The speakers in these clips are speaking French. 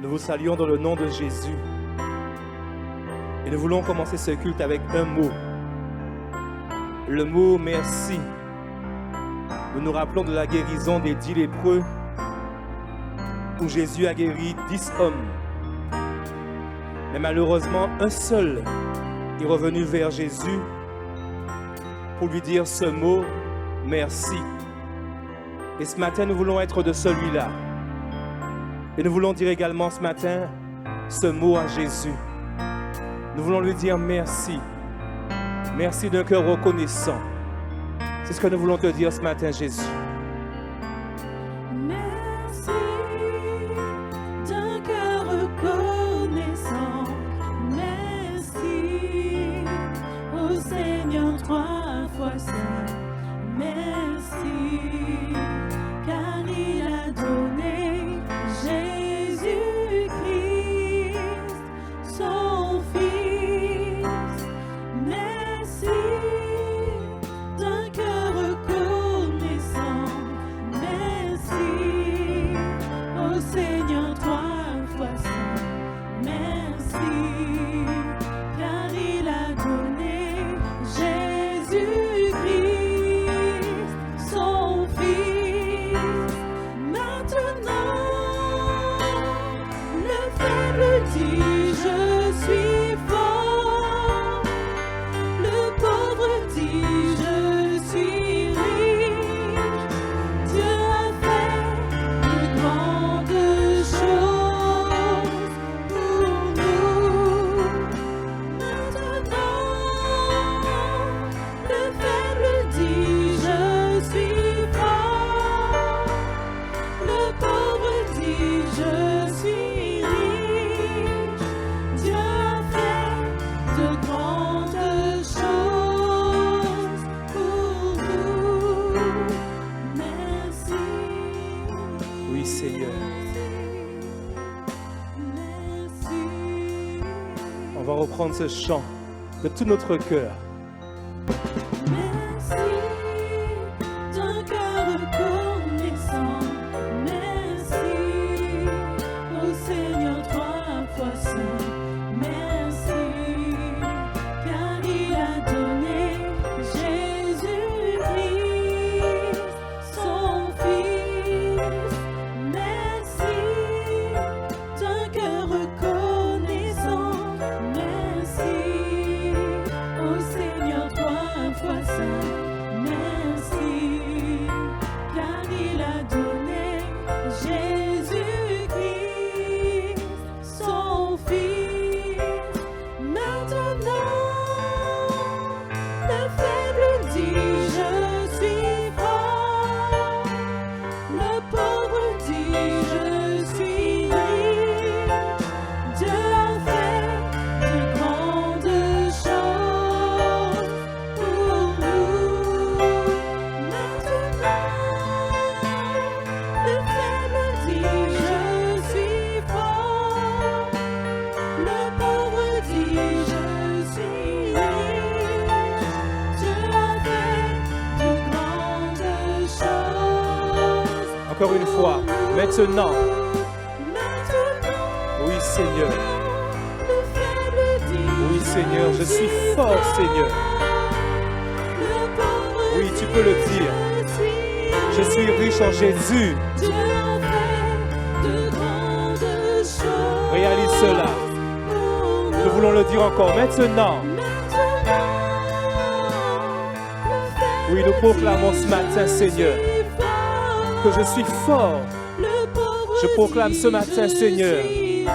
Nous vous saluons dans le nom de Jésus. Et nous voulons commencer ce culte avec un mot. Le mot merci. Nous nous rappelons de la guérison des 10 lépreux où Jésus a guéri 10 hommes. Mais malheureusement, un seul est revenu vers Jésus pour lui dire ce mot merci. Et ce matin, nous voulons être de celui-là. Et nous voulons dire également ce matin ce mot à Jésus. Nous voulons lui dire merci. Merci d'un cœur reconnaissant. C'est ce que nous voulons te dire ce matin, Jésus. Merci d'un cœur reconnaissant. Merci au Seigneur 3 fois saint. Merci car il a donné Jésus-Christ, son Fils. Merci d'un cœur reconnaissant. Merci au Seigneur 3 fois saint. Merci car il a donné Jésus-Christ, son Fils. Maintenant, le faible dit je suis fort. Le pauvre dit je suis riche. Dieu a fait de grandes choses pour nous. Maintenant, le faible dit je suis fort. Le pauvre dit je suis riche. Dieu a fait de grandes choses pour nous. Merci. Oui, Seigneur. Merci. On va reprendre ce chant de tout notre cœur. Merci d'un cœur reconnaissant. Merci au Seigneur 3 fois saint. Merci car il a donné Jésus-Christ, son Fils. Merci d'un cœur reconnaissant. Merci au Seigneur 3 fois saint. Merci car il a donné Jésus-Christ, son Fils. Maintenant, le faible dit je suis fort. Le pauvre dit je suis riche. Dieu a fait de grandes choses pour nous. Maintenant, le faible dit je suis fort. Le pauvre dit je suis riche. Dieu a fait de grandes choses. Encore une fois, maintenant. Maintenant, Oui, Seigneur. le faible dit Oui, Seigneur, je suis fort, Seigneur. le pauvre Oui, tu peux le dire. Je suis riche en Jésus. Dieu a fait de grandes choses. Réalise cela. pour Nous voulons le dire encore maintenant. Maintenant, le faible Oui, nous proclamons ce matin, Seigneur, dit fort. que je suis fort. Le pauvre Je proclame dit ce matin, je Seigneur. suis riche.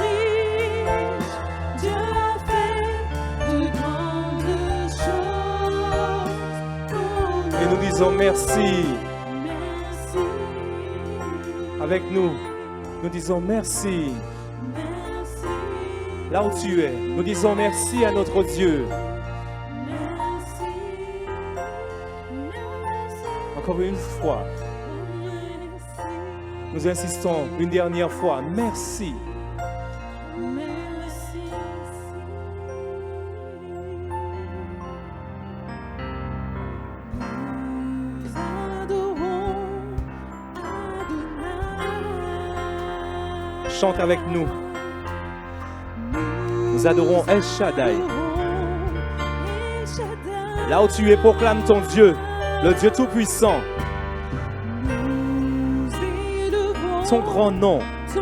Dieu a fait de grandes choses pour Et nous disons merci. Merci. Avec nous, nous disons merci. Merci. Là où tu es, nous disons merci à notre Dieu. Merci. Merci. Encore une fois, nous insistons une dernière fois. Merci. Merci. Nous adorons Adonai. Chante avec nous. Nous adorons El Shaddai. Là où tu es, proclame ton Dieu, le Dieu Tout-Puissant. Ton grand nom. Et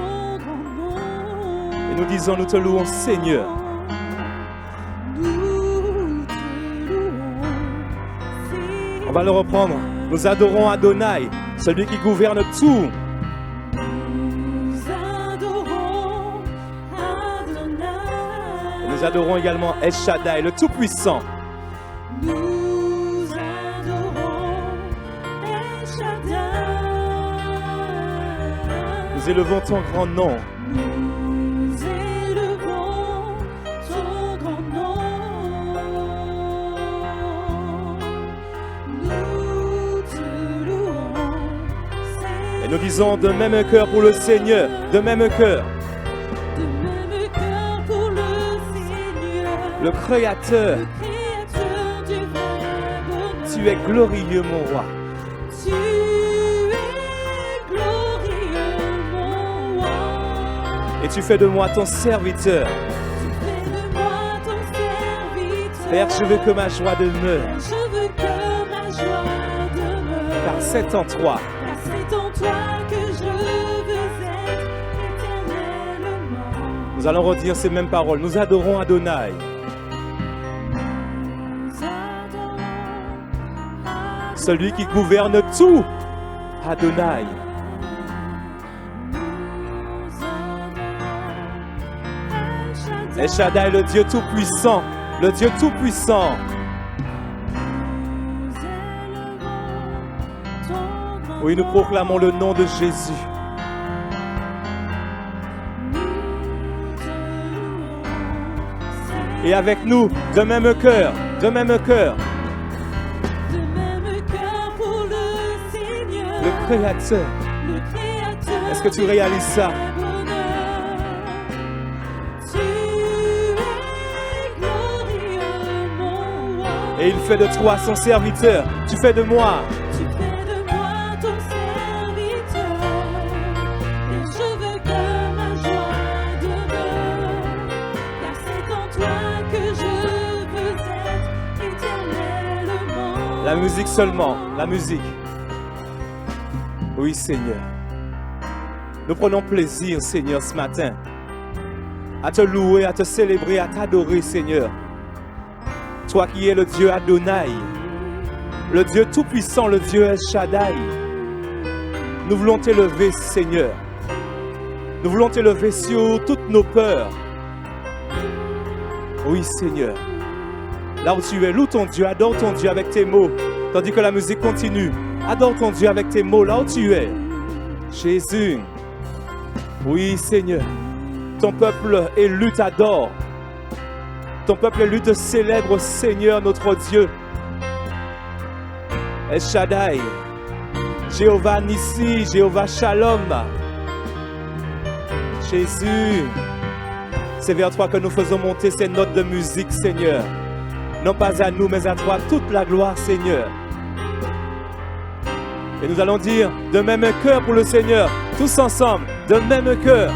nous disons, nous te louons, Seigneur. On va le reprendre. Nous adorons Adonai, celui qui gouverne tout. Et nous adorons également El Shaddai, le Tout-Puissant. Nous élevons ton grand nom. Et nous disons de même cœur pour le Seigneur, de même cœur. Le Créateur, tu es glorieux, mon roi. Et tu fais de moi ton serviteur. Père, je veux que ma joie demeure. Car c'est en toi. Nous allons redire ces mêmes paroles. Nous adorons Adonai. Celui qui gouverne tout. Adonai. El Shaddai, le Dieu Tout-Puissant. Le Dieu Tout-Puissant. Oui, nous proclamons le nom de Jésus. Et avec nous, de même cœur, de même cœur. Le Créateur. Est-ce que tu réalises ça? Et il fait de toi son serviteur. Tu fais de moi. Tu fais de moi ton serviteur. Et je veux que ma joie demeure. Car c'est en toi que je veux être éternellement. La musique seulement. La musique. Oui, Seigneur. Nous prenons plaisir, Seigneur, ce matin. À te louer, à te célébrer, à t'adorer, Seigneur. Toi qui es le Dieu Adonai, le Dieu Tout-Puissant, le Dieu El Shaddai. Nous voulons t'élever, Seigneur. Nous voulons t'élever sur toutes nos peurs. Oui, Seigneur. Là où tu es, loue ton Dieu, adore ton Dieu avec tes mots. Tandis que la musique continue. Adore ton Dieu avec tes mots, là où tu es. Jésus. Oui, Seigneur. Ton peuple élu t'adore. Ton peuple élu te célèbre, Seigneur, notre Dieu. El Shaddai, Jéhovah Nissi, Jéhovah Shalom. Jésus, c'est vers toi que nous faisons monter ces notes de musique, Seigneur. Non pas à nous, mais à toi, toute la gloire, Seigneur. Et nous allons dire de même cœur pour le Seigneur, tous ensemble, de même cœur.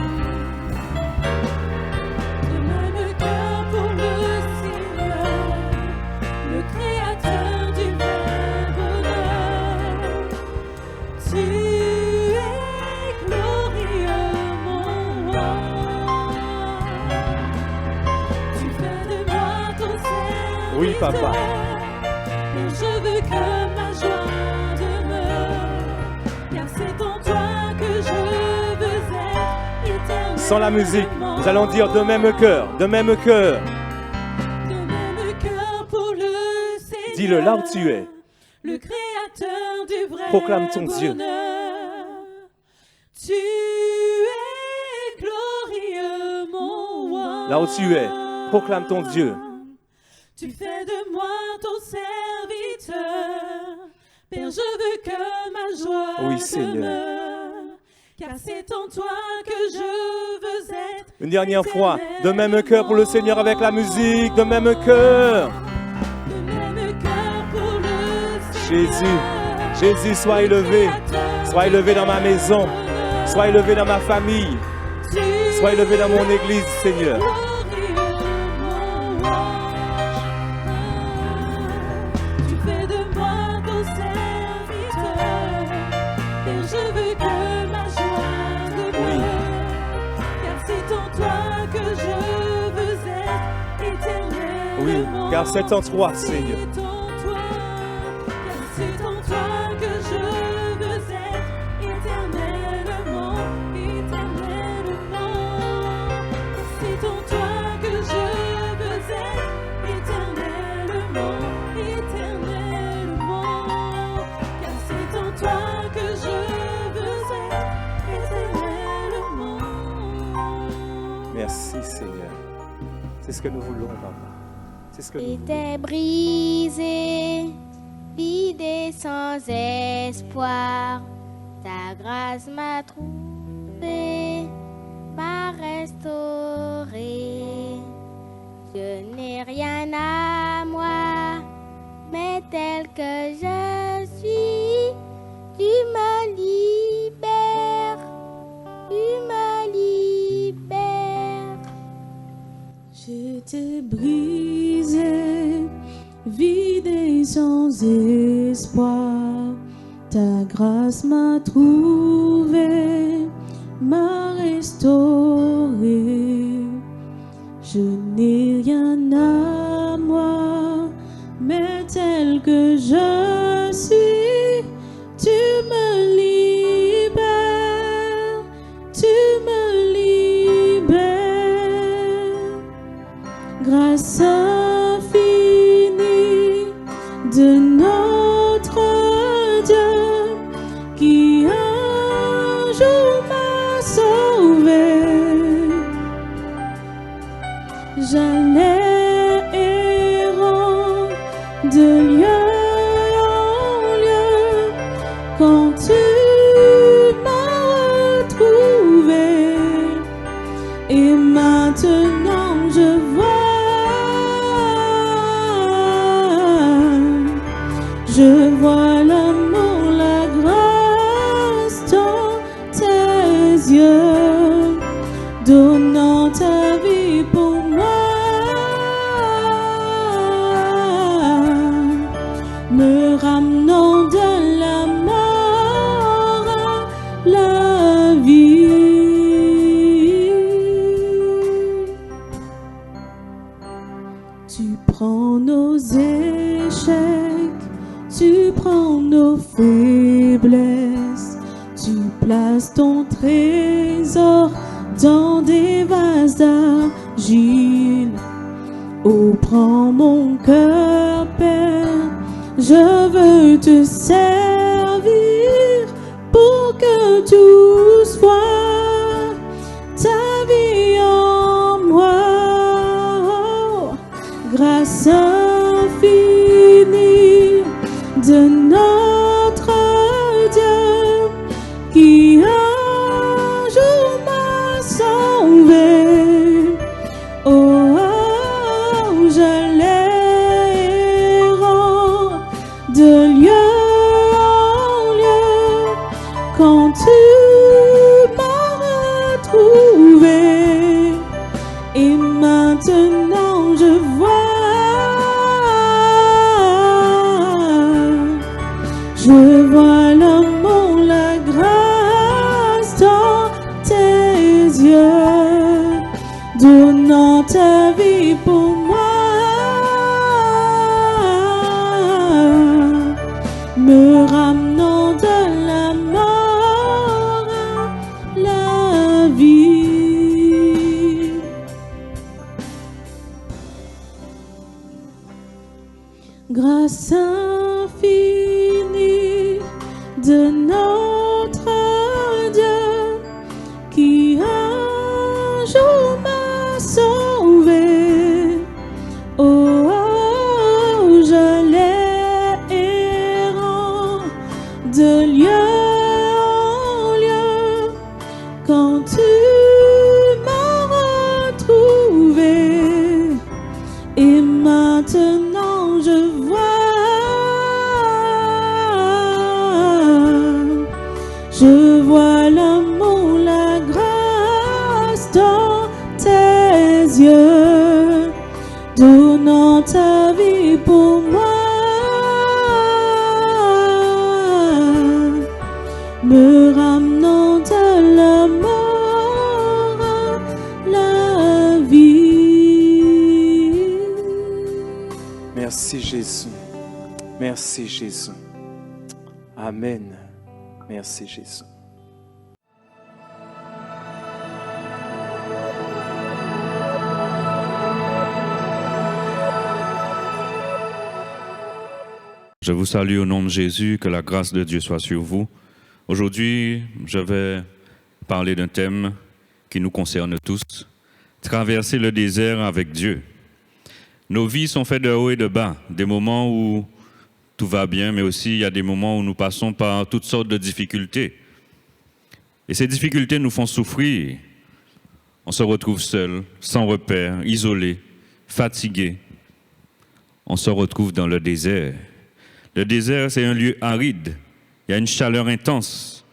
Oui, papa. Je veux que ma joie demeure, car c'est en toi que je veux être éternellement. Sans la musique, nous allons dire de même cœur, de même cœur. De même cœur pour le Seigneur. Dis-le là où tu es. Le Créateur du vrai Proclame ton Dieu. bonheur. Tu es glorieux, mon roi. Là où tu es, proclame ton Dieu. Tu fais de moi ton serviteur. Père, je veux que ma joie Oui, Seigneur. demeure, car c'est en toi que je veux être. Une dernière fois, de même cœur pour le Seigneur avec la musique, de même cœur. De même cœur pour le Seigneur. Jésus, Jésus, sois élevé. Sois élevé dans ma maison. Sois élevé dans ma famille. Sois élevé dans mon église, Seigneur. car c'est en toi, Seigneur. C'est en toi que je veux être éternellement, éternellement. C'est en toi que je veux être éternellement, éternellement. Car c'est en toi que je veux être éternellement. Merci, Seigneur. C'est ce que nous voulons, Papa. C'est ce que nous voulons. J'étais brisé, vide et sans espoir. Ta grâce m'a trouvé, m'a restauré. Je n'ai rien à moi, mais tel que je suis, tu me libères, tu me libères. J'étais brisé, vide et sans espoir. Ta grâce m'a trouvé, m'a restauré. Je n'ai rien à moi, mais tel que je suis, tu me libères, tu me libères. Grâce infinie de notre Dieu qui un jour m'a sauvé. J'allais errant de lieu en lieu quand tu m'as retrouvé. Et maintenant je vois l'amour, la grâce dans tes yeux, donnant ta vie pour moi, me ramenant de la mort à la vie. Tu prends nos échecs, tu prends nos faiblesses, tu places ton trésor dans des vases d'argile. Oh, prends mon cœur, Père, je veux te servir pour que tout soit ta vie en moi. Oh, grâce infinie de notre Dieu qui un jour m'a sauvé. Oh, j'allais errant de lieu en lieu quand tu m'as retrouvé. Et maintenant je vois l'amour, la grâce dans tes yeux, donnant ta vie pour moi, me ramenant de la mort à la vie. Grâce infinie de notre Dieu qui un jour m'a sauvé. Oh, j'allais errant de lieu en lieu quand tu m'as retrouvé. Et maintenant je vois l'amour, la grâce dans tes yeux, donnant ta vie pour moi, me ramenant de la mort à la vie. Merci Jésus. Merci Jésus. Amen. Merci Jésus. Je vous salue au nom de Jésus, que la grâce de Dieu soit sur vous. Aujourd'hui, je vais parler d'un thème qui nous concerne tous, traverser le désert avec Dieu. Nos vies sont faites de haut et de bas, des moments où tout va bien, mais aussi il y a des moments où nous passons par toutes sortes de difficultés. Et ces difficultés nous font souffrir. On se retrouve seul, sans repère, isolé, fatigué. On se retrouve dans le désert. Le désert, c'est un lieu aride. Il y a une chaleur intense,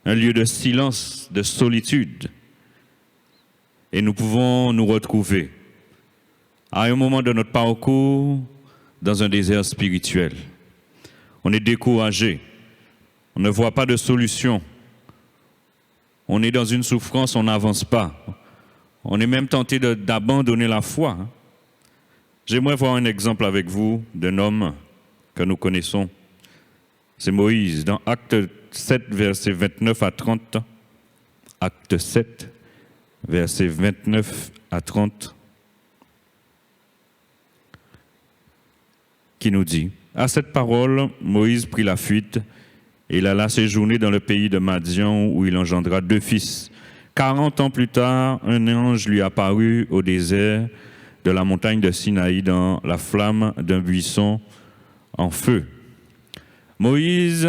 un lieu de silence, de solitude. Et nous pouvons nous retrouver à un moment de notre parcours dans un désert spirituel. On est découragé, on ne voit pas de solution. On est dans une souffrance, on n'avance pas. On est même tenté d'abandonner la foi. J'aimerais voir un exemple avec vous d'un homme que nous connaissons. C'est Moïse, dans Acte 7, versets 29 à 30. Acte 7, versets 29 à 30, qui nous dit: à cette parole, Moïse prit la fuite, et il alla séjourner dans le pays de Madian, où il engendra 2 fils. 40 ans plus tard, un ange lui apparut au désert de la montagne de Sinaï, dans la flamme d'un buisson en feu. Moïse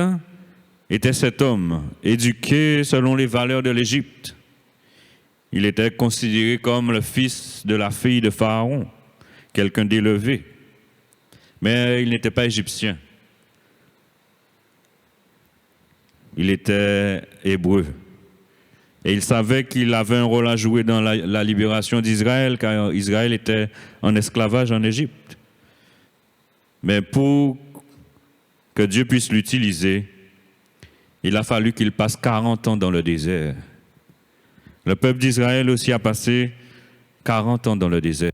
était cet homme, éduqué selon les valeurs de l'Égypte. Il était considéré comme le fils de la fille de Pharaon, quelqu'un d'élevé. Mais il n'était pas égyptien. Il était hébreu. Et il savait qu'il avait un rôle à jouer dans la libération d'Israël, car Israël était en esclavage en Égypte. Mais pour que Dieu puisse l'utiliser, il a fallu qu'il passe 40 ans dans le désert. Le peuple d'Israël aussi a passé 40 ans dans le désert.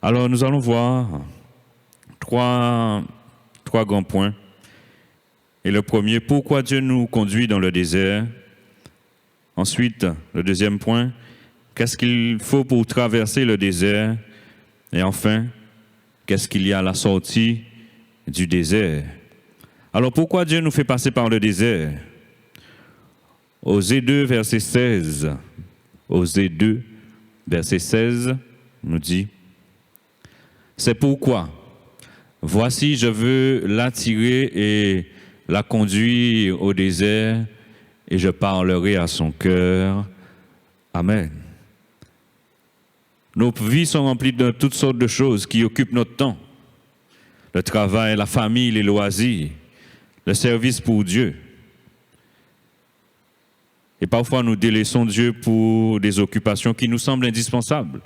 Alors nous allons voir trois grands points. Et le premier, pourquoi Dieu nous conduit dans le désert. Ensuite, le deuxième point, qu'est-ce qu'il faut pour traverser le désert. Et enfin, qu'est-ce qu'il y a à la sortie du désert. Alors pourquoi Dieu nous fait passer par le désert? Osée 2, verset 16. Osée 2, verset 16 nous dit: c'est pourquoi, voici, je veux l'attirer et la conduire au désert, et je parlerai à son cœur. Amen. Nos vies sont remplies de toutes sortes de choses qui occupent notre temps. Le travail, la famille, les loisirs, le service pour Dieu. Et parfois, nous délaissons Dieu pour des occupations qui nous semblent indispensables,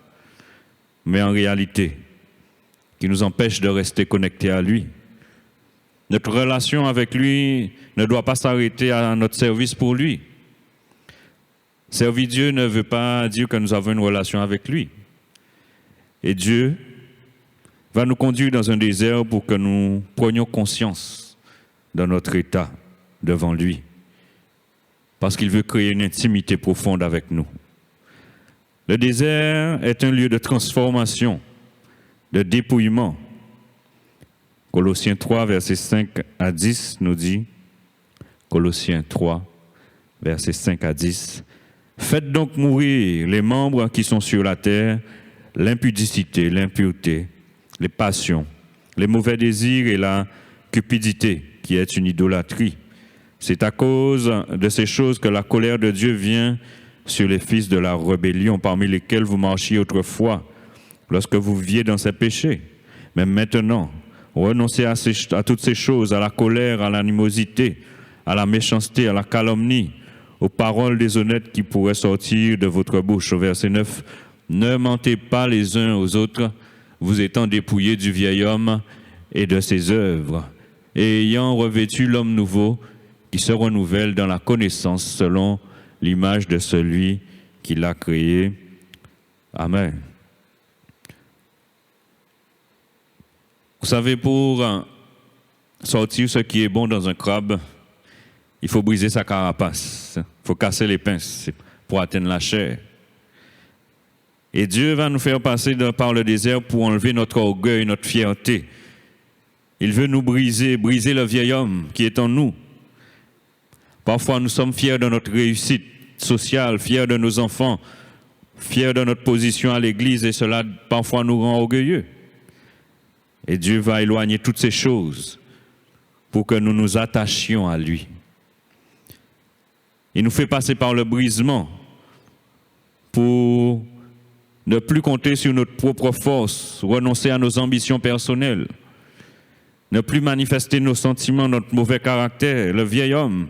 mais en réalité, qui nous empêchent de rester connectés à lui. Notre relation avec lui ne doit pas s'arrêter à notre service pour lui. Servir Dieu ne veut pas dire que nous avons une relation avec lui. Et Dieu va nous conduire dans un désert pour que nous prenions conscience de notre état devant lui. Parce qu'il veut créer une intimité profonde avec nous. Le désert est un lieu de transformation, de dépouillement. Colossiens 3, versets 5 à 10 nous dit, Colossiens 3, versets 5 à 10, « Faites donc mourir les membres qui sont sur la terre, l'impudicité, l'impureté, les passions, les mauvais désirs et la cupidité, qui est une idolâtrie. C'est à cause de ces choses que la colère de Dieu vient sur les fils de la rébellion, parmi lesquels vous marchiez autrefois, lorsque vous viviez dans ces péchés. Mais maintenant, renoncez à toutes ces choses, à la colère, à l'animosité, à la méchanceté, à la calomnie, aux paroles déshonnêtes qui pourraient sortir de votre bouche. » Au verset 9, « Ne mentez pas les uns aux autres, vous étant dépouillés du vieil homme et de ses œuvres, et ayant revêtu l'homme nouveau qui se renouvelle dans la connaissance selon l'image de celui qui l'a créé. » Amen. Vous savez, pour sortir ce qui est bon dans un crabe, il faut briser sa carapace. Il faut casser les pinces pour atteindre la chair. Et Dieu va nous faire passer par le désert pour enlever notre orgueil, notre fierté. Il veut nous briser le vieil homme qui est en nous. Parfois, nous sommes fiers de notre réussite sociale, fiers de nos enfants, fiers de notre position à l'église, et cela parfois nous rend orgueilleux. Et Dieu va éloigner toutes ces choses pour que nous nous attachions à lui. Il nous fait passer par le brisement pour ne plus compter sur notre propre force, renoncer à nos ambitions personnelles, ne plus manifester nos sentiments, notre mauvais caractère, le vieil homme.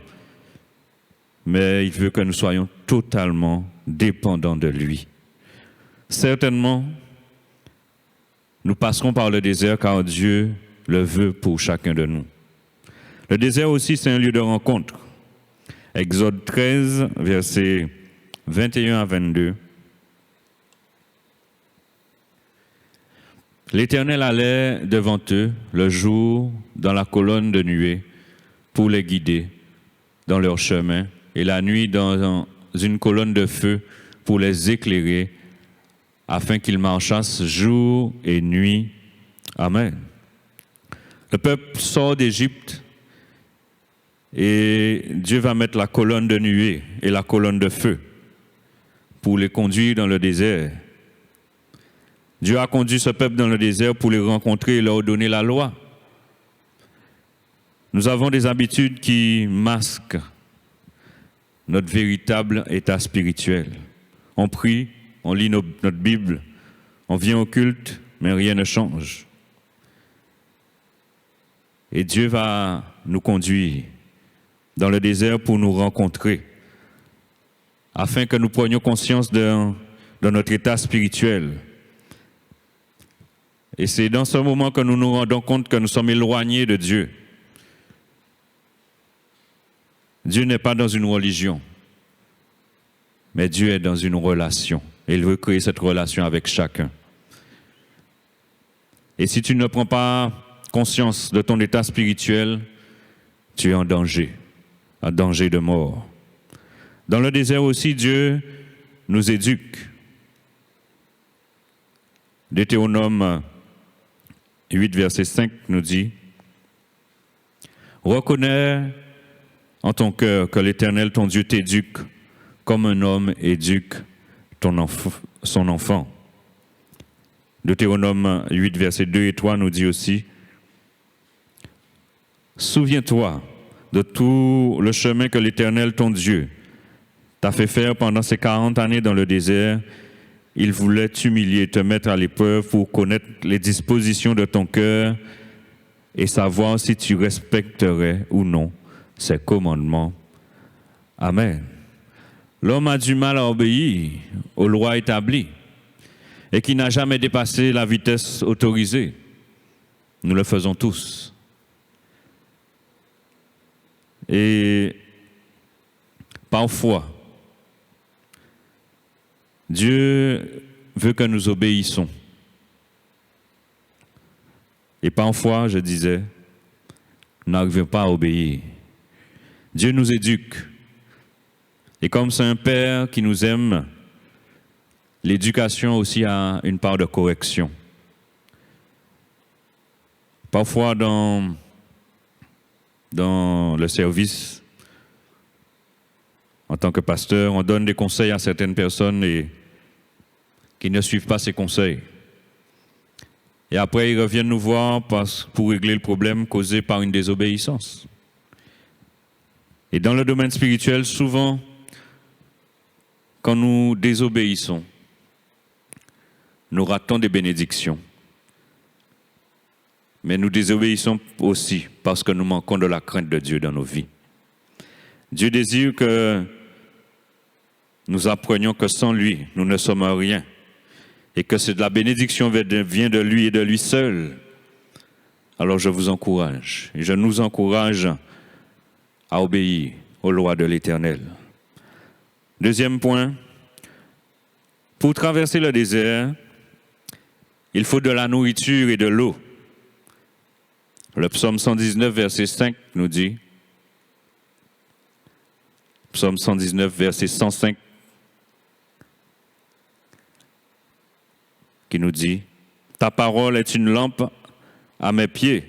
Mais il veut que nous soyons totalement dépendants de lui. Certainement, nous passerons par le désert car Dieu le veut pour chacun de nous. Le désert aussi, c'est un lieu de rencontre. Exode 13, versets 21 à 22. L'Éternel allait devant eux le jour dans la colonne de nuée pour les guider dans leur chemin, et la nuit dans une colonne de feu pour les éclairer, afin qu'ils marchassent jour et nuit. Amen. Le peuple sort d'Égypte et Dieu va mettre la colonne de nuée et la colonne de feu pour les conduire dans le désert. Dieu a conduit ce peuple dans le désert pour les rencontrer et leur donner la loi. Nous avons des habitudes qui masquent notre véritable état spirituel. On prie, on lit notre Bible, on vient au culte, mais rien ne change. Et Dieu va nous conduire dans le désert pour nous rencontrer, afin que nous prenions conscience de notre état spirituel. Et c'est dans ce moment que nous nous rendons compte que nous sommes éloignés de Dieu. Dieu n'est pas dans une religion, mais Dieu est dans une relation. Et il veut créer cette relation avec chacun. Et si tu ne prends pas conscience de ton état spirituel, tu es en danger de mort. Dans le désert aussi, Dieu nous éduque. Deutéronome 8, verset 5 nous dit « Reconnais en ton cœur que l'Éternel, ton Dieu, t'éduque comme un homme éduque son enfant. » Deutéronome 8, verset 2 et 3 nous dit aussi « Souviens-toi de tout le chemin que l'Éternel, ton Dieu, t'a fait faire pendant ces 40 années dans le désert. Il voulait t'humilier, te mettre à l'épreuve pour connaître les dispositions de ton cœur et savoir si tu respecterais ou non ses commandements. » Amen. L'homme a du mal à obéir aux lois établies et qui n'a jamais dépassé la vitesse autorisée. Nous le faisons tous. Et parfois, Dieu veut que nous obéissons. Et parfois, je disais, nous n'arrivons pas à obéir. Dieu nous éduque. Et comme c'est un père qui nous aime, l'éducation aussi a une part de correction. Parfois, dans le service, en tant que pasteur, on donne des conseils à certaines personnes et qui ne suivent pas ces conseils. Et après, ils reviennent nous voir pour régler le problème causé par une désobéissance. Et dans le domaine spirituel, souvent, quand nous désobéissons, nous ratons des bénédictions. Mais nous désobéissons aussi parce que nous manquons de la crainte de Dieu dans nos vies. Dieu désire que nous apprenions que sans lui, nous ne sommes rien. Et que c'est de la bénédiction vient de lui et de lui seul. Alors je vous encourage, et je nous encourage à obéir aux lois de l'Éternel. Deuxième point, pour traverser le désert, il faut de la nourriture et de l'eau. Le psaume 119, verset 5 nous dit, psaume 119, verset 105, qui nous dit, « Ta parole est une lampe à mes pieds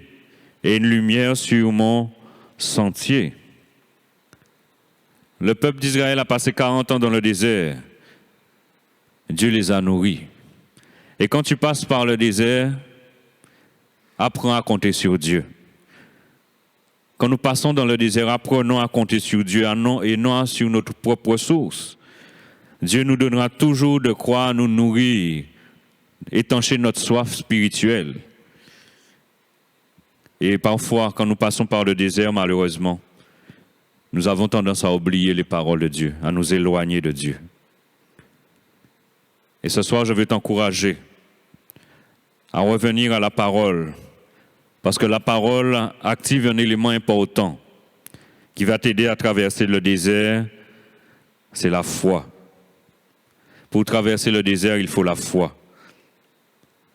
et une lumière sur mon sentier. » Le peuple d'Israël a passé 40 ans dans le désert. Dieu les a nourris. Et quand tu passes par le désert, apprends à compter sur Dieu. Quand nous passons dans le désert, apprenons à compter sur Dieu et non sur notre propre source. Dieu nous donnera toujours de quoi nous nourrir, étancher notre soif spirituelle. Et parfois, quand nous passons par le désert, malheureusement, nous avons tendance à oublier les paroles de Dieu, à nous éloigner de Dieu. Et ce soir, je veux t'encourager à revenir à la parole, parce que la parole active un élément important qui va t'aider à traverser le désert, c'est la foi. Pour traverser le désert, il faut la foi.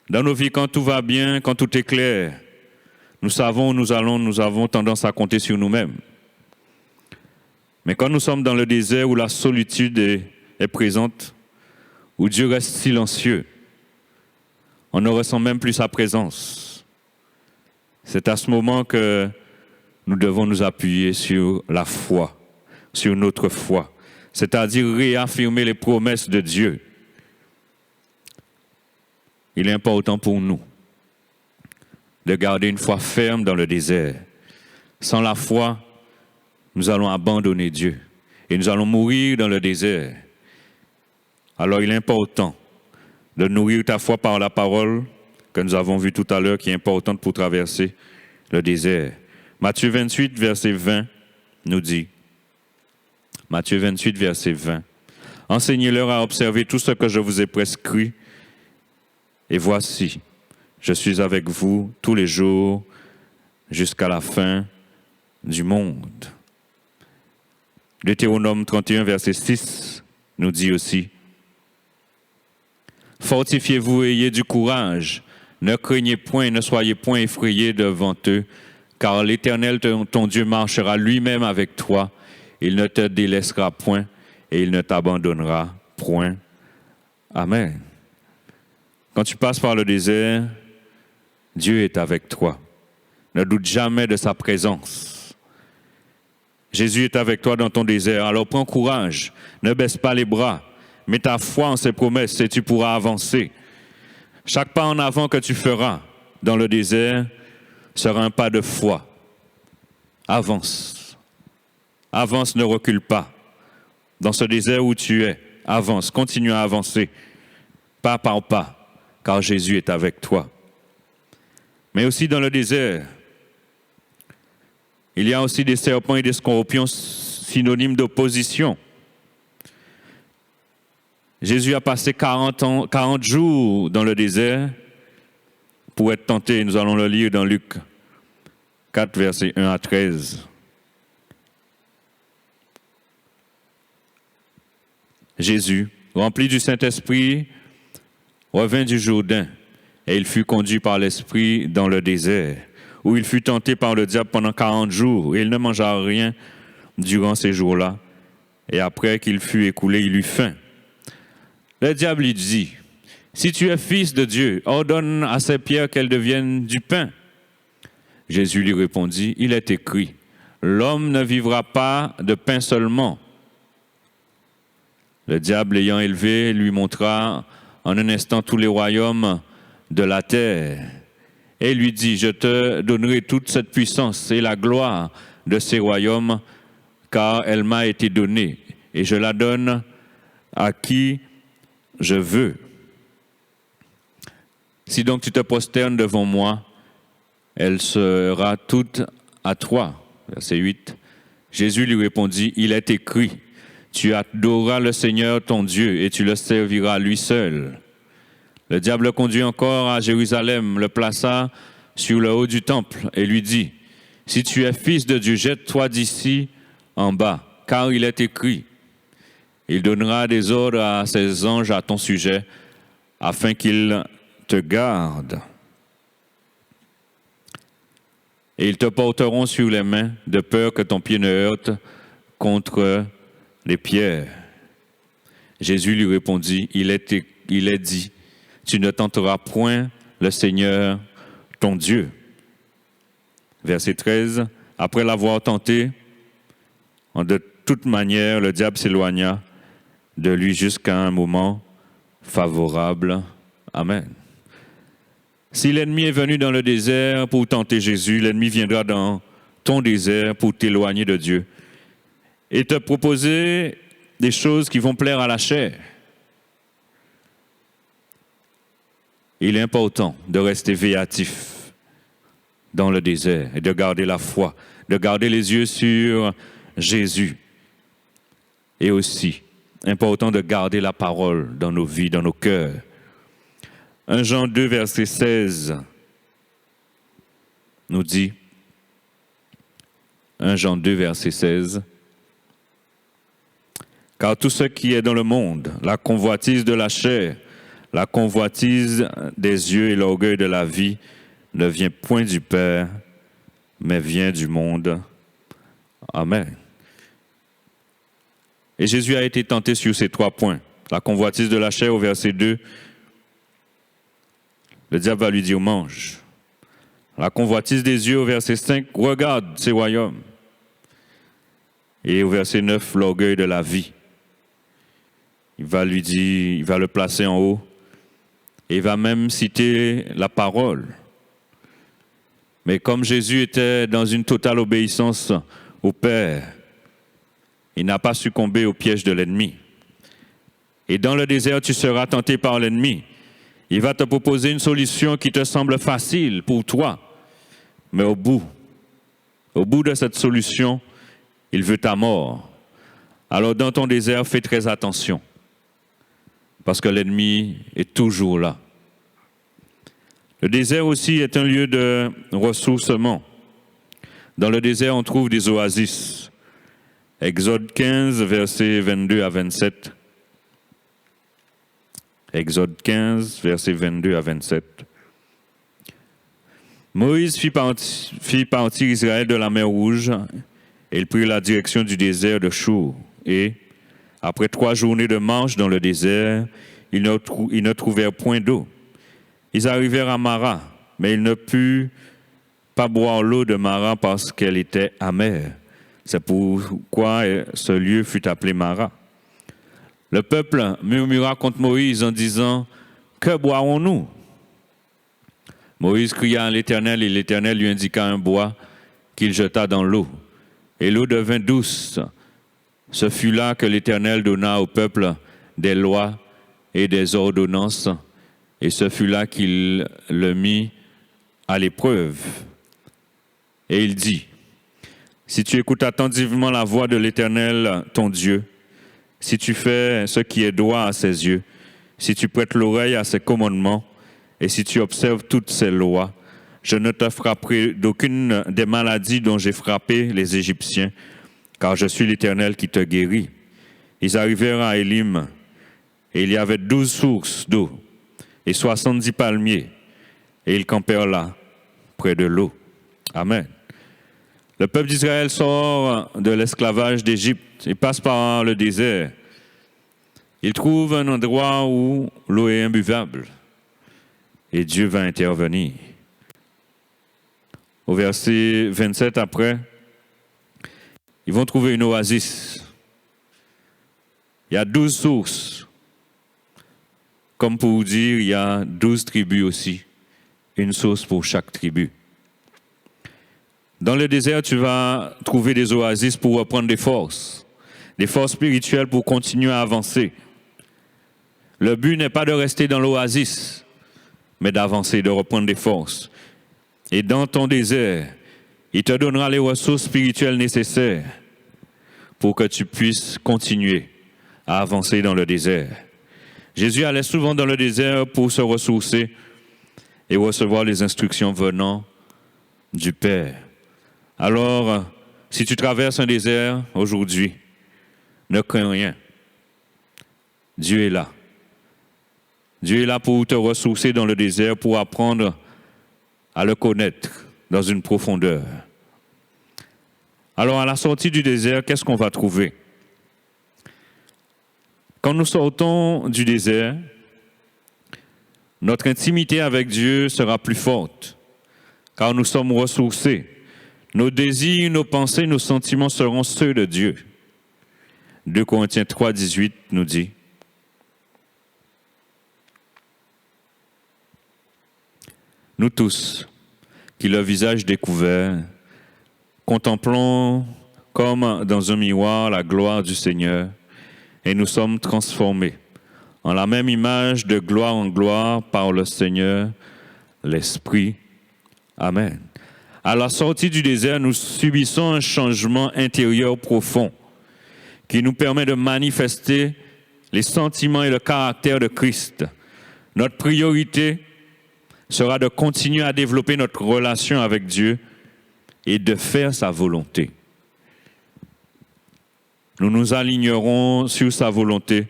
Dans nos vies, quand tout va bien, quand tout est clair, nous savons où nous allons, nous avons tendance à compter sur nous-mêmes. Mais quand nous sommes dans le désert où la solitude est présente, où Dieu reste silencieux, on ne ressent même plus sa présence. C'est à ce moment que nous devons nous appuyer sur la foi, sur notre foi, c'est-à-dire réaffirmer les promesses de Dieu. Il est important pour nous de garder une foi ferme dans le désert. Sans la foi, nous allons abandonner Dieu et nous allons mourir dans le désert. Alors il est important de nourrir ta foi par la parole que nous avons vue tout à l'heure, qui est importante pour traverser le désert. Matthieu 28, verset 20 nous dit, Matthieu 28, verset 20, « Enseignez-leur à observer tout ce que je vous ai prescrit, et voici, je suis avec vous tous les jours jusqu'à la fin du monde. » Deutéronome 31, verset 6 nous dit aussi, « Fortifiez-vous et ayez du courage, ne craignez point et ne soyez point effrayés devant eux, car l'Éternel, ton Dieu, marchera lui-même avec toi, il ne te délaissera point et il ne t'abandonnera point. » Amen. Quand tu passes par le désert, Dieu est avec toi. Ne doute jamais de sa présence. Jésus est avec toi dans ton désert, alors prends courage, ne baisse pas les bras, mets ta foi en ses promesses et tu pourras avancer. Chaque pas en avant que tu feras dans le désert sera un pas de foi. Avance. Avance, ne recule pas. Dans ce désert où tu es, avance, continue à avancer, pas par pas, car Jésus est avec toi. Mais aussi dans le désert, il y a aussi des serpents et des scorpions synonymes d'opposition. Jésus a passé 40 jours dans le désert pour être tenté. Nous allons le lire dans Luc 4, versets 1 à 13. Jésus, rempli du Saint-Esprit, revint du Jourdain et il fut conduit par l'Esprit dans le désert, où il fut tenté par le diable pendant 40 jours, et il ne mangea rien durant ces jours-là. Et après qu'il fut écoulé, il eut faim. Le diable lui dit, « Si tu es fils de Dieu, ordonne à ces pierres qu'elles deviennent du pain. » Jésus lui répondit, « Il est écrit, l'homme ne vivra pas de pain seulement. » Le diable l'ayant élevé lui montra en un instant tous les royaumes de la terre. Et lui dit, « Je te donnerai toute cette puissance et la gloire de ces royaumes, car elle m'a été donnée, et je la donne à qui je veux. Si donc tu te prosternes devant moi, elle sera toute à toi. » Verset 8. Jésus lui répondit, « Il est écrit, tu adoreras le Seigneur ton Dieu, et tu le serviras lui seul. » Le diable le conduit encore à Jérusalem, le plaça sur le haut du temple et lui dit, « Si tu es fils de Dieu, jette-toi d'ici en bas, car il est écrit, il donnera des ordres à ses anges à ton sujet, afin qu'ils te gardent. » et ils te porteront sur les mains, de peur que ton pied ne heurte contre les pierres. Jésus lui répondit, il est dit, tu ne tenteras point le Seigneur, ton Dieu. Verset 13, après l'avoir tenté, de toute manière, le diable s'éloigna de lui jusqu'à un moment favorable. Amen. Si l'ennemi est venu dans le désert pour tenter Jésus, l'ennemi viendra dans ton désert pour t'éloigner de Dieu et te proposer des choses qui vont plaire à la chair. Il est important de rester véatif dans le désert et de garder la foi, de garder les yeux sur Jésus. Et aussi, important de garder la parole dans nos vies, dans nos cœurs. 1 Jean 2, verset 16 nous dit, 1 Jean 2, verset 16, « Car tout ce qui est dans le monde, la convoitise de la chair, la convoitise des yeux et l'orgueil de la vie, ne vient point du Père, mais vient du monde. » Amen. Et Jésus a été tenté sur ces 3 points. La convoitise de la chair au verset 2, le diable va lui dire, mange. La convoitise des yeux au verset 5, regarde ces royaumes. Et au verset 9, l'orgueil de la vie. Il va lui dire, il va le placer en haut. Et il va même citer la parole. Mais comme Jésus était dans une totale obéissance au Père, il n'a pas succombé au piège de l'ennemi. Et dans le désert, tu seras tenté par l'ennemi. Il va te proposer une solution qui te semble facile pour toi. Mais au bout de cette solution, il veut ta mort. Alors dans ton désert, fais très attention. Parce que l'ennemi est toujours là. Le désert aussi est un lieu de ressourcement. Dans le désert, on trouve des oasis. Exode 15, versets 22 à 27. Exode 15, versets 22 à 27. Moïse fit partir Israël de la mer Rouge, et il prit la direction du désert de Chour. Et, après 3 journées de marche dans le désert, ils ne trouvèrent point d'eau. Ils arrivèrent à Mara, mais ils ne purent pas boire l'eau de Mara parce qu'elle était amère. C'est pourquoi ce lieu fut appelé Mara. Le peuple murmura contre Moïse en disant, « Que boirons-nous » Moïse cria à l'Éternel et l'Éternel lui indiqua un bois qu'il jeta dans l'eau. Et l'eau devint douce. Ce fut là que l'Éternel donna au peuple des lois et des ordonnances, et ce fut là qu'il le mit à l'épreuve. Et il dit, « Si tu écoutes attentivement la voix de l'Éternel, ton Dieu, si tu fais ce qui est droit à ses yeux, si tu prêtes l'oreille à ses commandements, et si tu observes toutes ses lois, je ne te frapperai d'aucune des maladies dont j'ai frappé les Égyptiens, car je suis l'Éternel qui te guérit. » Ils arrivèrent à Élim, et il y avait 12 sources d'eau, et 70 palmiers, et ils campèrent là, près de l'eau. Amen. Le peuple d'Israël sort de l'esclavage d'Égypte et passe par le désert. Il trouve un endroit où l'eau est imbuvable. Et Dieu va intervenir. Au verset 27 après, ils vont trouver une oasis. Il y a 12 sources. Comme pour vous dire, il y a 12 tribus aussi. Une source pour chaque tribu. Dans le désert, tu vas trouver des oasis pour reprendre des forces spirituelles pour continuer à avancer. Le but n'est pas de rester dans l'oasis, mais d'avancer, de reprendre des forces. Et dans ton désert, il te donnera les ressources spirituelles nécessaires pour que tu puisses continuer à avancer dans le désert. Jésus allait souvent dans le désert pour se ressourcer et recevoir les instructions venant du Père. Alors, si tu traverses un désert aujourd'hui, ne crains rien. Dieu est là. Dieu est là pour te ressourcer dans le désert, pour apprendre à le connaître, dans une profondeur. Alors, à la sortie du désert, qu'est-ce qu'on va trouver? Quand nous sortons du désert, notre intimité avec Dieu sera plus forte, car nous sommes ressourcés. Nos désirs, nos pensées, nos sentiments seront ceux de Dieu. 2 Corinthiens 3, 18 nous dit: nous tous, qui le visage découvert, contemplons comme dans un miroir la gloire du Seigneur, et nous sommes transformés en la même image de gloire en gloire par le Seigneur, l'Esprit. Amen. À la sortie du désert, nous subissons un changement intérieur profond qui nous permet de manifester les sentiments et le caractère de Christ. Notre priorité sera de continuer à développer notre relation avec Dieu et de faire sa volonté. Nous nous alignerons sur sa volonté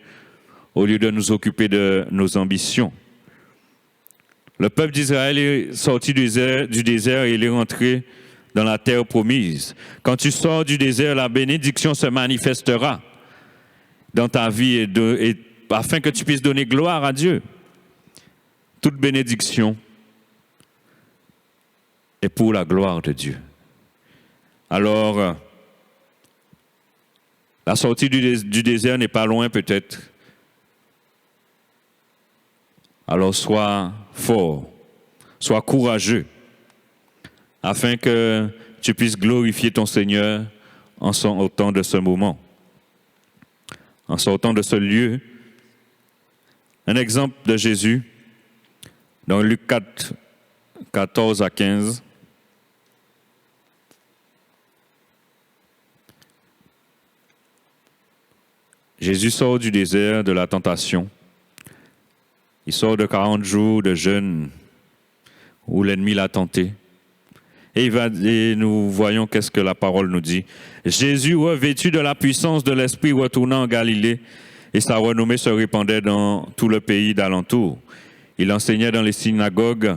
au lieu de nous occuper de nos ambitions. Le peuple d'Israël est sorti du désert et il est rentré dans la terre promise. Quand tu sors du désert, la bénédiction se manifestera dans ta vie afin que tu puisses donner gloire à Dieu. Toute bénédiction est pour la gloire de Dieu. Alors, la sortie du désert n'est pas loin peut-être. Alors sois fort, sois courageux, afin que tu puisses glorifier ton Seigneur en sortant de ce moment, en sortant de ce lieu. Un exemple de Jésus, dans Luc 4, 14 à 15. Jésus sort du désert de la tentation. Il sort de 40 jours de jeûne où l'ennemi l'a tenté. Et nous voyons qu'est-ce que la parole nous dit. Jésus, revêtu de la puissance de l'Esprit, retourna en Galilée et sa renommée se répandait dans tout le pays d'alentour. Il enseignait dans les synagogues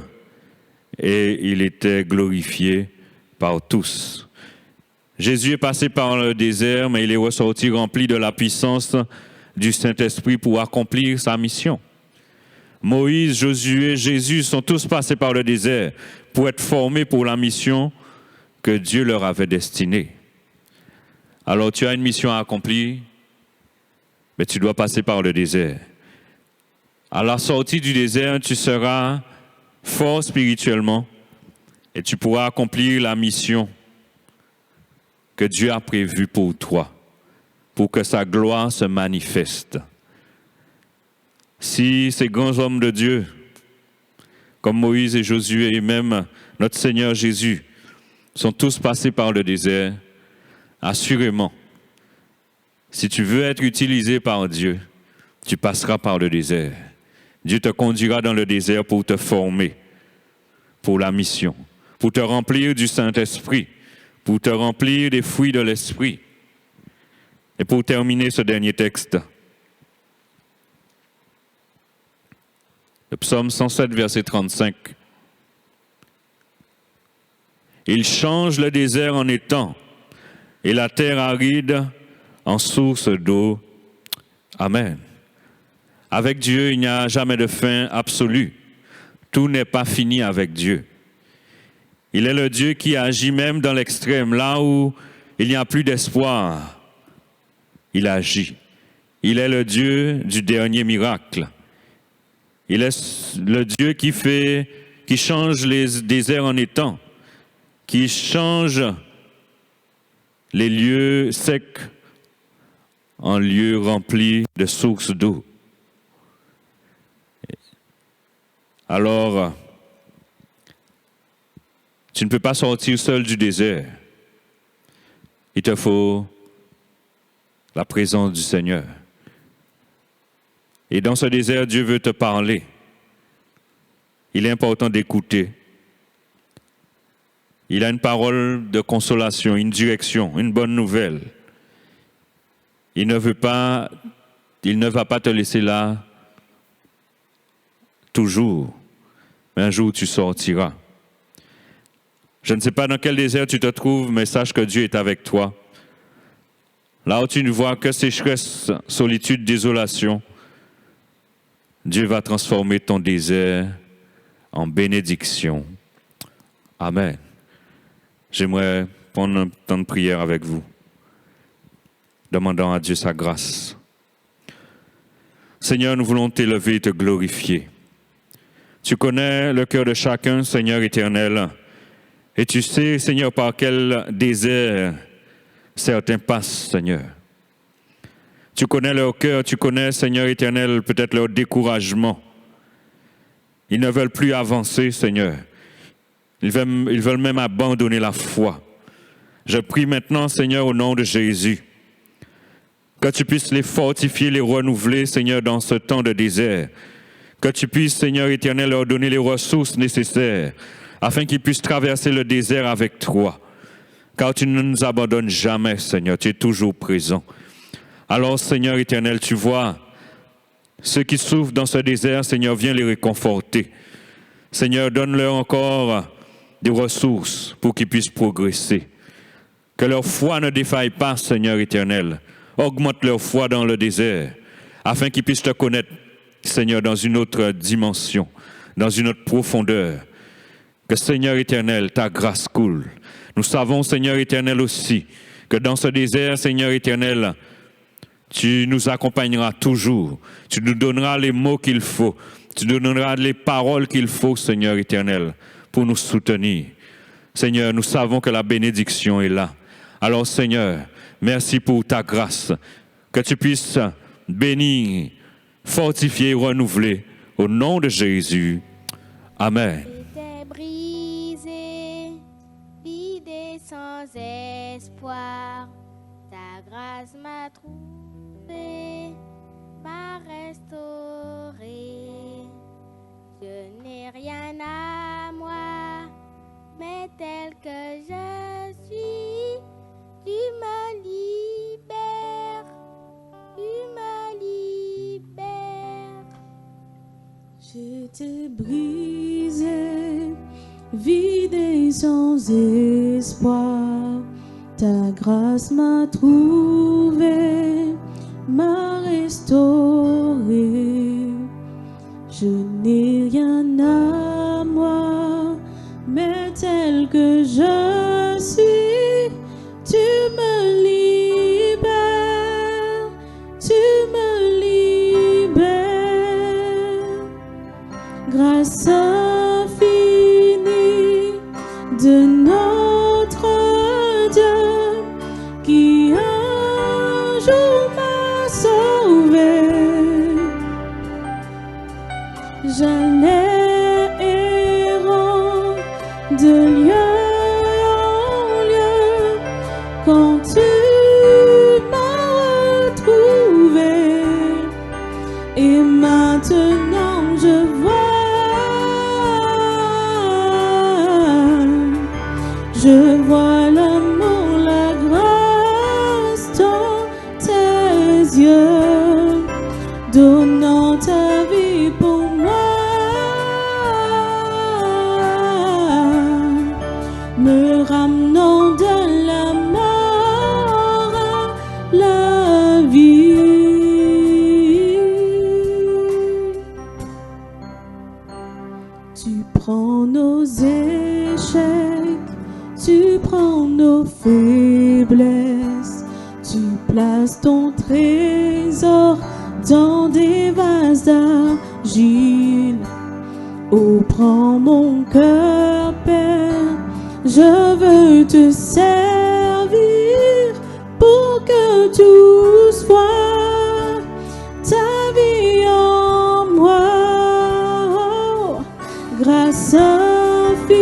et il était glorifié par tous. Jésus est passé par le désert, mais il est ressorti rempli de la puissance du Saint-Esprit pour accomplir sa mission. Moïse, Josué, Jésus sont tous passés par le désert pour être formés pour la mission que Dieu leur avait destinée. Alors tu as une mission à accomplir, mais tu dois passer par le désert. À la sortie du désert, tu seras fort spirituellement et tu pourras accomplir la mission que Dieu a prévue pour toi, pour que sa gloire se manifeste. Si ces grands hommes de Dieu, comme Moïse et Josué et même notre Seigneur Jésus, sont tous passés par le désert, assurément, si tu veux être utilisé par Dieu, tu passeras par le désert. Dieu te conduira dans le désert pour te former, pour la mission, pour te remplir du Saint-Esprit, pour te remplir des fruits de l'Esprit. Et pour terminer ce dernier texte, le psaume 107, verset 35. Il change le désert en étang et la terre aride en source d'eau. Amen. Avec Dieu, il n'y a jamais de fin absolue. Tout n'est pas fini avec Dieu. Il est le Dieu qui agit même dans l'extrême, là où il n'y a plus d'espoir. Il agit. Il est le Dieu du dernier miracle. Il est le Dieu qui change les déserts en étangs, qui change les lieux secs en lieux remplis de sources d'eau. Alors, tu ne peux pas sortir seul du désert. Il te faut la présence du Seigneur. Et dans ce désert, Dieu veut te parler. Il est important d'écouter. Il a une parole de consolation, une direction, une bonne nouvelle. Il ne va pas te laisser là toujours. Mais un jour, tu sortiras. Je ne sais pas dans quel désert tu te trouves, mais sache que Dieu est avec toi. Là où tu ne vois que sécheresse, solitude, désolation, Dieu va transformer ton désert en bénédiction. Amen. J'aimerais prendre un temps de prière avec vous, demandant à Dieu sa grâce. Seigneur, nous voulons t'élever et te glorifier. Tu connais le cœur de chacun, Seigneur éternel, et tu sais, Seigneur, par quel désert certains passent, Seigneur. Tu connais leur cœur, tu connais, Seigneur éternel, peut-être leur découragement. Ils ne veulent plus avancer, Seigneur. Ils veulent même abandonner la foi. Je prie maintenant, Seigneur, au nom de Jésus, que tu puisses les fortifier, les renouveler, Seigneur, dans ce temps de désert. Que tu puisses, Seigneur éternel, leur donner les ressources nécessaires afin qu'ils puissent traverser le désert avec toi. Car tu ne nous abandonnes jamais, Seigneur, tu es toujours présent. Alors, Seigneur éternel, tu vois, ceux qui souffrent dans ce désert, Seigneur, viens les réconforter. Seigneur, donne-leur encore des ressources pour qu'ils puissent progresser. Que leur foi ne défaille pas, Seigneur éternel. Augmente leur foi dans le désert, afin qu'ils puissent te connaître, Seigneur, dans une autre dimension, dans une autre profondeur. Que, Seigneur éternel, ta grâce coule. Nous savons, Seigneur éternel aussi, que dans ce désert, Seigneur éternel, tu nous accompagneras toujours. Tu nous donneras les mots qu'il faut. Tu nous donneras les paroles qu'il faut, Seigneur éternel, pour nous soutenir. Seigneur, nous savons que la bénédiction est là. Alors, Seigneur, merci pour ta grâce. Que tu puisses bénir, fortifier, renouveler. Au nom de Jésus. Amen. J'étais brisé, vide et sans espoir. Ta grâce m'a trouvé, m'a restauré. Je n'ai rien à moi, mais tel que je suis, tu me libères, tu me libères. J'étais brisé, vide et sans espoir. Ta grâce m'a trouvé, m'a restauré. Je n'ai rien à moi, mais tel que je suis, tu me libères, tu me libères. Grâce infinie de notre Dieu qui un jour m'a sauvé. J'allais errant de lieu en lieu quand tu m'as retrouvé. Et maintenant je vois l'amour, la grâce dans tes yeux, donnant ta vie pour moi, me ramenant de la mort à la vie. Tu prends nos échecs, tu prends nos faiblesses, tu places ton trésor dans des vases d'argile. Oh, prends mon cœur, Père, je veux te servir pour que tout soit ta vie en moi. Oh, grâce infinie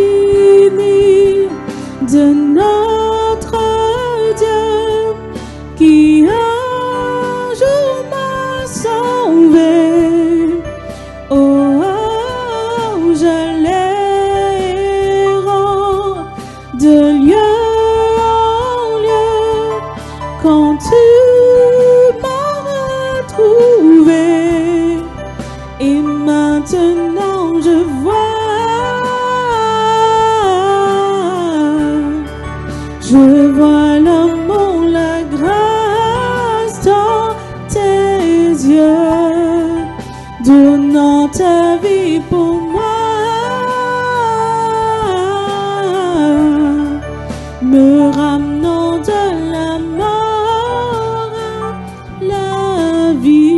de notre Dieu qui un jour m'a sauvé. Oh, oh, j'allais errant de lieu en lieu quand tu m'as retrouvé. Et maintenant je vois ta vie pour moi, me ramenant de la mort à la vie.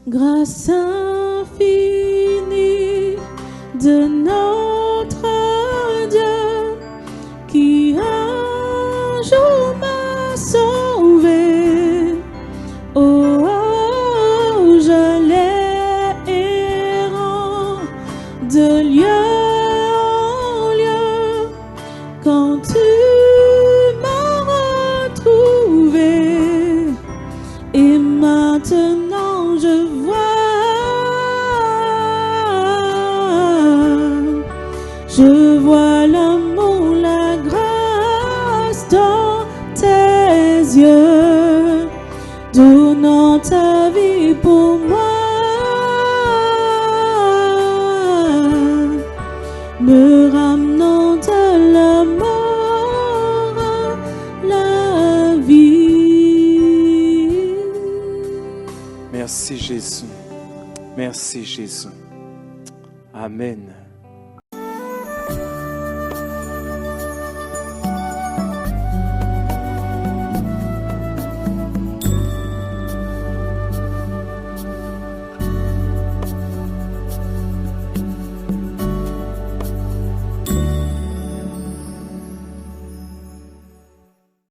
Grâce infinie de notre Dieu qui un jour m'a sauvé. Oh, oh, je l'ai errant de lieu en lieu quand tu m'as retrouvé. Et maintenant je vois l'amour, la grâce dans tes yeux, donnant ta vie pour moi, me ramenant de la mort à la vie. Merci Jésus. Merci Jésus. Amen.